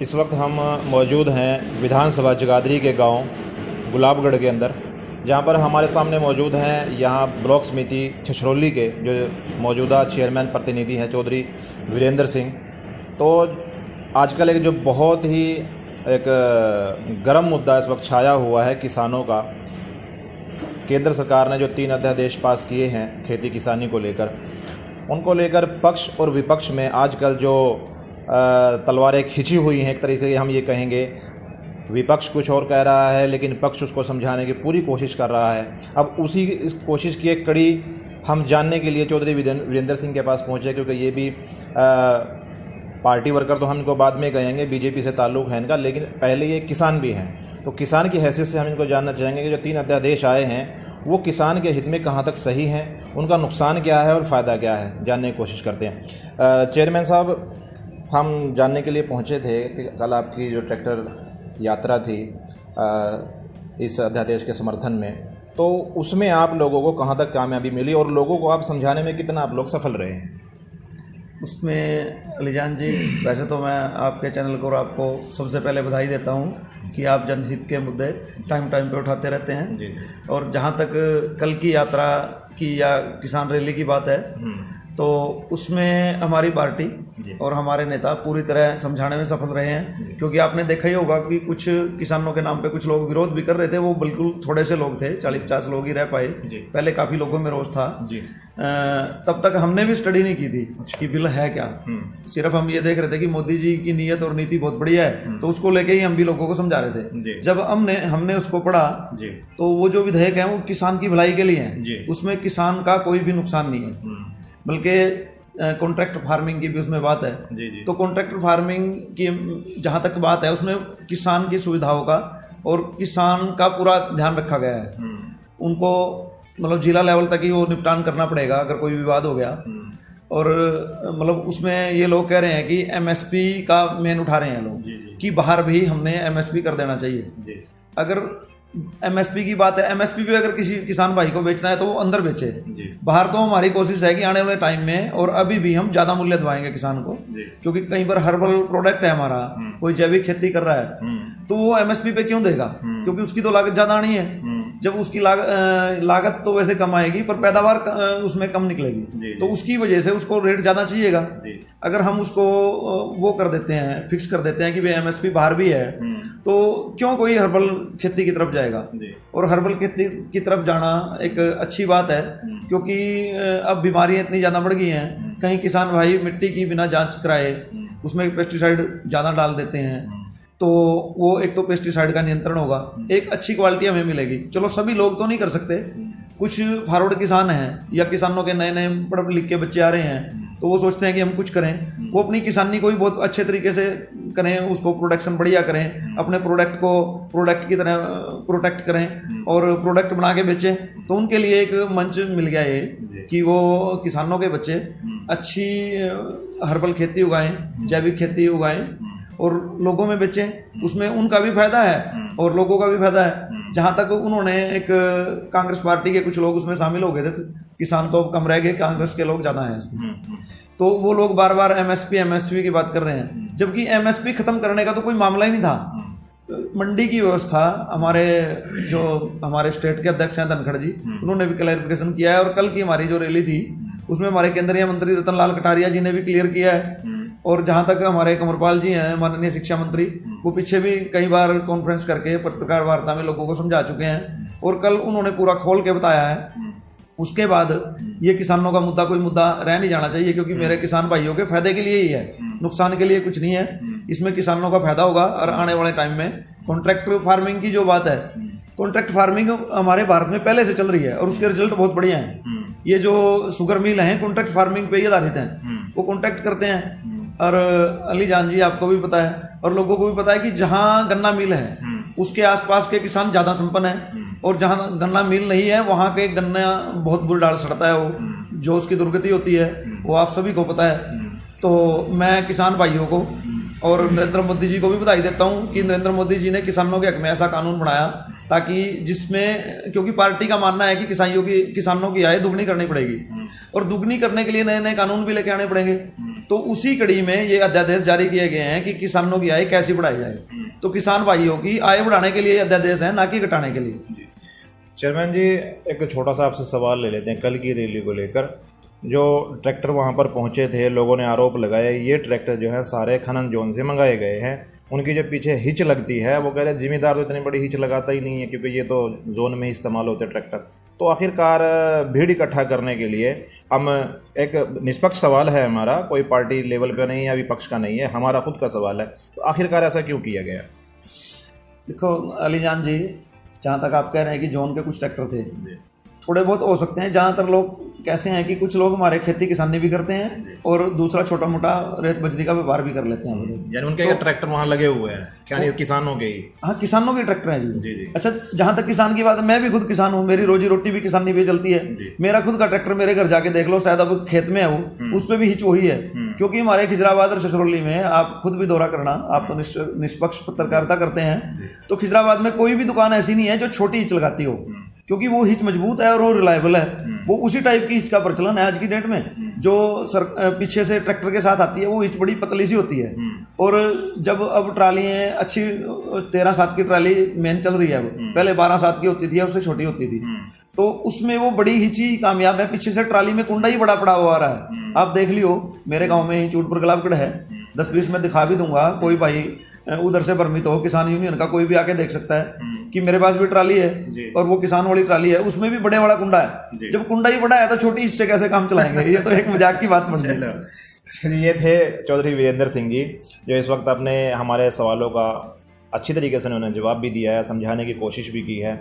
इस वक्त हम मौजूद हैं विधानसभा जगाधरी के गांव गुलाबगढ़ के अंदर, जहां पर हमारे सामने मौजूद हैं यहां ब्लॉक समिति छछरौली के जो मौजूदा चेयरमैन प्रतिनिधि हैं चौधरी वीरेंद्र सिंह। तो आजकल एक जो बहुत ही एक गर्म मुद्दा इस वक्त छाया हुआ है किसानों का। केंद्र सरकार ने जो 3 अध्यादेश पास किए हैं खेती किसानी को लेकर, उनको लेकर पक्ष और विपक्ष में आजकल जो तलवारें खिंची हुई हैं, एक तरीके से हम ये कहेंगे। विपक्ष कुछ और कह रहा है लेकिन पक्ष उसको समझाने की पूरी कोशिश कर रहा है। अब उसी इस कोशिश की एक कड़ी हम जानने के लिए चौधरी वीरेंद्र सिंह के पास पहुंचे, क्योंकि ये भी पार्टी वर्कर तो हम इनको बाद में कहेंगे, बीजेपी से ताल्लुक़ है इनका, लेकिन पहले ये किसान भी हैं। तो किसान की हैसियत से हम इनको जानना चाहेंगे कि जो 3 अध्यादेश आए हैं वो किसान के हित में कहाँ तक सही हैं, उनका नुकसान क्या है और फ़ायदा क्या है, जानने की कोशिश करते हैं। चेयरमैन साहब, हम जानने के लिए पहुँचे थे कि कल आपकी जो ट्रैक्टर यात्रा थी इस अध्यादेश के समर्थन में, तो उसमें आप लोगों को कहाँ तक कामयाबी मिली और लोगों को आप समझाने में कितना आप लोग सफल रहे हैं? उसमें अलीजान जी, वैसे तो मैं आपके चैनल को और आपको सबसे पहले बधाई देता हूं कि आप जनहित के मुद्दे टाइम पे उठाते रहते हैं जी। और जहां तक कल की यात्रा की या किसान रैली की बात है, तो उसमें हमारी पार्टी और हमारे नेता पूरी तरह समझाने में सफल रहे हैं। क्योंकि आपने देखा ही होगा कि कुछ किसानों के नाम पे कुछ लोग विरोध भी कर रहे थे। वो बिल्कुल थोड़े से लोग थे, 40-50 लोग ही रह पाए। पहले काफ़ी लोगों में रोष था जी। तब तक हमने भी स्टडी नहीं की थी कि बिल है क्या। सिर्फ हम ये देख रहे थे कि मोदी जी की नीयत और नीति बहुत बढ़िया है, तो उसको लेके ही हम भी लोगों को समझा रहे थे। जब हमने उसको पढ़ा तो वो जो विधेयक है वो किसान की भलाई के लिए है, उसमें किसान का कोई भी नुकसान नहीं है, बल्कि कॉन्ट्रैक्ट फार्मिंग की भी उसमें बात है। तो कॉन्ट्रैक्ट फार्मिंग की जहाँ तक बात है, उसमें किसान की सुविधाओं का और किसान का पूरा ध्यान रखा गया है। उनको मतलब जिला लेवल तक ही वो निपटान करना पड़ेगा अगर कोई विवाद हो गया। और मतलब उसमें ये लोग कह रहे हैं कि एमएसपी का मेन उठा रहे हैं लोग कि बाहर भी हमने एमएसपी कर देना चाहिए। अगर एमएसपी की बात है, एमएसपी भी अगर किसी किसान भाई को बेचना है तो वो अंदर बेचे। बाहर तो हमारी कोशिश है कि आने वाले टाइम में और अभी भी हम ज्यादा मूल्य दवाएंगे किसान को, क्योंकि कई बार हर्बल प्रोडक्ट है हमारा, कोई जैविक खेती कर रहा है, तो वो एमएसपी पे क्यों देगा? क्योंकि उसकी तो लागत ज्यादा आनी है। जब उसकी लागत तो वैसे कम आएगी पर पैदावार उसमें कम निकलेगी, तो उसकी वजह से उसको रेट ज्यादा चाहिएगा। अगर हम उसको वो कर देते हैं, फिक्स कर देते हैं कि भाई एमएसपी बाहर भी है, तो क्यों कोई हर्बल खेती की तरफ जाएगा? और हर्बल खेती की तरफ जाना एक अच्छी बात है, क्योंकि अब बीमारियां इतनी ज़्यादा बढ़ गई हैं। कहीं किसान भाई मिट्टी की बिना जांच कराए उसमें पेस्टिसाइड ज़्यादा डाल देते हैं, तो वो एक तो पेस्टिसाइड का नियंत्रण होगा, एक अच्छी क्वालिटी हमें मिलेगी। चलो सभी लोग तो नहीं कर सकते, कुछ फॉरवर्ड किसान हैं या किसानों के नए पढ़ लिख के बच्चे आ रहे हैं, तो वो सोचते हैं कि हम कुछ करें, वो अपनी किसानी को भी बहुत अच्छे तरीके से करें, उसको प्रोडक्शन बढ़िया करें, अपने प्रोडक्ट को प्रोडक्ट की तरह प्रोटेक्ट करें और प्रोडक्ट बना के बेचें। तो उनके लिए एक मंच मिल गया ये कि वो किसानों के बच्चे अच्छी हर्बल खेती उगाएं, जैविक खेती उगाएं और लोगों में बेचें। उसमें उनका भी फायदा है और लोगों का भी फायदा है। जहां तक उन्होंने एक कांग्रेस पार्टी के कुछ लोग उसमें शामिल हो गए थे, किसान तो कम रह गए, कांग्रेस के लोग ज्यादा हैं इसमें, तो वो लोग बार बार एमएसपी की बात कर रहे हैं, जबकि एमएसपी खत्म करने का तो कोई मामला ही नहीं था। मंडी की व्यवस्था हमारे स्टेट के अध्यक्ष हैं धनखड़ जी, उन्होंने भी क्लैरिफिकेशन किया है। और कल की हमारी जो रैली थी उसमें हमारे केंद्रीय मंत्री रतनलाल कटारिया जी ने भी क्लियर किया है। और जहां तक हमारे कंवरपाल जी हैं, माननीय शिक्षा मंत्री, वो पीछे भी कई बार कॉन्फ्रेंस करके पत्रकार वार्ता में लोगों को समझा चुके हैं और कल उन्होंने पूरा खोल के बताया है। उसके बाद ये किसानों का मुद्दा कोई मुद्दा रह नहीं जाना चाहिए, क्योंकि मेरे किसान भाइयों के फायदे के लिए ही है, नुकसान के लिए कुछ नहीं है। इसमें किसानों का फायदा होगा। और आने वाले टाइम में कॉन्ट्रैक्ट फार्मिंग की जो बात है, कॉन्ट्रैक्ट फार्मिंग हमारे भारत में पहले से चल रही है और उसके रिजल्ट बहुत बढ़िया हैं। ये जो शुगर मिल हैं कॉन्ट्रैक्ट फार्मिंग पे ही आधारित हैं, वो कॉन्ट्रैक्ट करते हैं। और अली जान जी, आपको भी पता है और लोगों को भी पता है कि जहां गन्ना मिल है उसके आसपास के किसान ज्यादा संपन्न है, और जहां गन्ना मिल नहीं है वहां के गन्ना बहुत बुरी डाल सड़ता है, वो जो उसकी दुर्गति होती है वो आप सभी को पता है। तो मैं किसान भाइयों को और नरेंद्र मोदी जी को भी बधाई देता हूं कि नरेंद्र मोदी जी ने किसानों के हक में ऐसा कानून बनाया, ताकि जिसमें, क्योंकि पार्टी का मानना है कि किसानों की आय दुगनी करनी पड़ेगी और दुगनी करने के लिए नए नए कानून भी लेके आने पड़ेंगे। तो उसी कड़ी में ये अध्यादेश जारी किए गए हैं कि किसानों की आय कैसी बढ़ाई जाए। तो किसान भाइयों की आय बढ़ाने के लिए अध्यादेश है, ना कि घटाने के लिए। चेयरमैन जी, एक छोटा सा आपसे सवाल ले लेते हैं कल की रैली को लेकर। जो ट्रैक्टर वहाँ पर पहुँचे थे, लोगों ने आरोप लगाया ये ट्रैक्टर जो है सारे खनन जोन से मंगाए गए हैं। उनकी जो पीछे हिच लगती है, वो कह रहे जिम्मेदार तो इतनी बड़ी हिच लगाता ही नहीं है, क्योंकि ये तो जोन में ही इस्तेमाल होते ट्रैक्टर। तो आखिरकार भीड़ इकट्ठा करने के लिए हम, एक निष्पक्ष सवाल है हमारा, कोई पार्टी लेवल पे नहीं है, विपक्ष का नहीं है, हमारा खुद का सवाल है, तो आखिरकार ऐसा क्यों किया गया? देखो अलीजान जी, जहाँ तक आप कह रहे हैं कि जोन के कुछ ट्रैक्टर थे, थोड़े बहुत हो सकते हैं। जहाँ तक लोग कैसे हैं कि कुछ लोग हमारे खेती किसानी भी करते हैं और दूसरा छोटा मोटा रेत बजरी का व्यापार भी कर लेते हैं। यानी उनके ट्रैक्टर वहाँ लगे हुए हैं, क्या नहीं किसानों के ही? हाँ, किसानों के ट्रैक्टर हैं जी। जी। अच्छा, जहाँ तक किसान की बात है, मैं भी खुद किसान हूँ, मेरी रोजी रोटी भी किसानी भी चलती है। मेरा खुद का ट्रैक्टर मेरे घर जाके देख लो, शायद अब खेत में है वो, उस पर भी हिच वही है। क्योंकि हमारे खिजराबाद और छछरौली में, आप खुद भी दौरा करना, आप तो निष्पक्ष पत्रकारिता करते हैं, तो खिजराबाद में कोई भी दुकान ऐसी नहीं है जो छोटी हिच लगाती हो, क्योंकि वो हिच मजबूत है और वो रिलायबल है। वो उसी टाइप की हिच का प्रचलन है आज की डेट में। जो पीछे से ट्रैक्टर के साथ आती है वो हिच बड़ी पतली सी होती है। और जब अब ट्रालियाँ अच्छी 13/7 की ट्राली मेन चल रही है, अब पहले 12/7 की होती थी, उससे छोटी होती थी, तो उसमें वो बड़ी हिची कामयाब है। पीछे से ट्राली में कुंडा ही बड़ा पड़ा हुआ आ रहा है। आप देख लियो, मेरे गाँव में ही चूटपुर गुलाबगढ़ है, 10-20 में दिखा भी दूंगा, कोई भाई उधर से भ्रमित हो, किसान यूनियन का कोई भी आके देख सकता है कि मेरे पास भी ट्राली है और वो किसान वाली ट्राली है, उसमें भी बड़े वाला कुंडा है। जब कुंडा ही बड़ा है तो छोटी हिस्से कैसे काम चलाएंगे? ये तो एक मजाक की बात बन गई। ये थे चौधरी वीरेंद्र सिंह जी, जो इस वक्त अपने हमारे सवालों का अच्छी तरीके से उन्होंने जवाब भी दिया है, समझाने की कोशिश भी की है।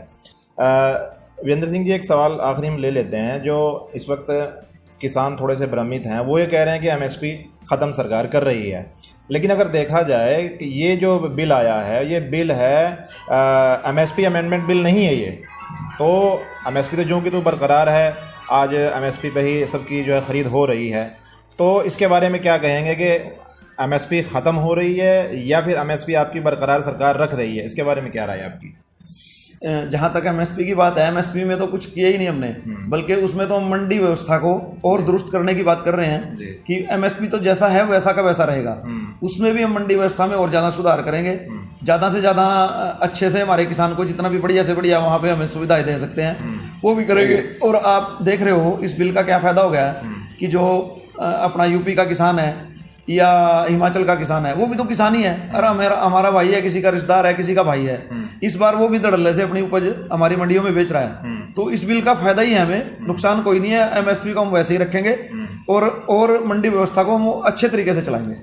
वीरेंद्र सिंह जी, एक सवाल आखिरी में ले लेते हैं। जो इस वक्त किसान थोड़े से भ्रमित हैं, वो ये कह रहे हैं कि एमएसपी ख़त्म सरकार कर रही है, लेकिन अगर देखा जाए कि ये जो बिल आया है, ये बिल है एमएसपी अमेंडमेंट बिल नहीं है ये। तो एमएसपी तो जो कि तो बरकरार है, आज एमएसपी पे ही सबकी जो है ख़रीद हो रही है। तो इसके बारे में क्या कहेंगे कि एमएसपी ख़त्म हो रही है या फिर एमएसपी आपकी बरकरार सरकार रख रही है? इसके बारे में क्या राय है आपकी? जहाँ तक एमएसपी की बात है, एमएसपी में तो कुछ किया ही नहीं हमने, बल्कि उसमें तो हम मंडी व्यवस्था को और दुरुस्त करने की बात कर रहे हैं कि एमएसपी तो जैसा है वैसा का वैसा रहेगा। उसमें भी हम मंडी व्यवस्था में और ज़्यादा सुधार करेंगे, ज़्यादा से ज़्यादा अच्छे से हमारे किसान को जितना भी बढ़िया से बढ़िया वहाँ पे हमें सुविधाएं दे सकते हैं वो भी करेंगे। और आप देख रहे हो इस बिल का क्या फ़ायदा हो गया है कि जो अपना यूपी का किसान है या हिमाचल का किसान है, वो भी तो किसान ही है। अरे हमारा भाई है, किसी का रिश्तेदार है, किसी का भाई है, इस बार वो भी धड़ल्ले से अपनी उपज हमारी मंडियों में बेच रहा है। तो इस बिल का फायदा ही है हमें, नुकसान कोई नहीं है। एमएसपी को हम वैसे ही रखेंगे और मंडी व्यवस्था को हम अच्छे तरीके से चलाएंगे।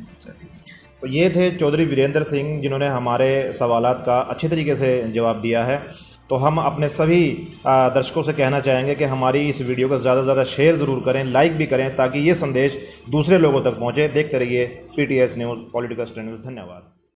तो ये थे चौधरी वीरेंद्र सिंह, जिन्होंने हमारे सवालात का अच्छे तरीके से जवाब दिया है। तो हम अपने सभी दर्शकों से कहना चाहेंगे कि हमारी इस वीडियो को ज़्यादा से ज़्यादा शेयर ज़रूर करें, लाइक भी करें, ताकि ये संदेश दूसरे लोगों तक पहुँचे। देखते रहिए PTS news, political stand news. धन्यवाद।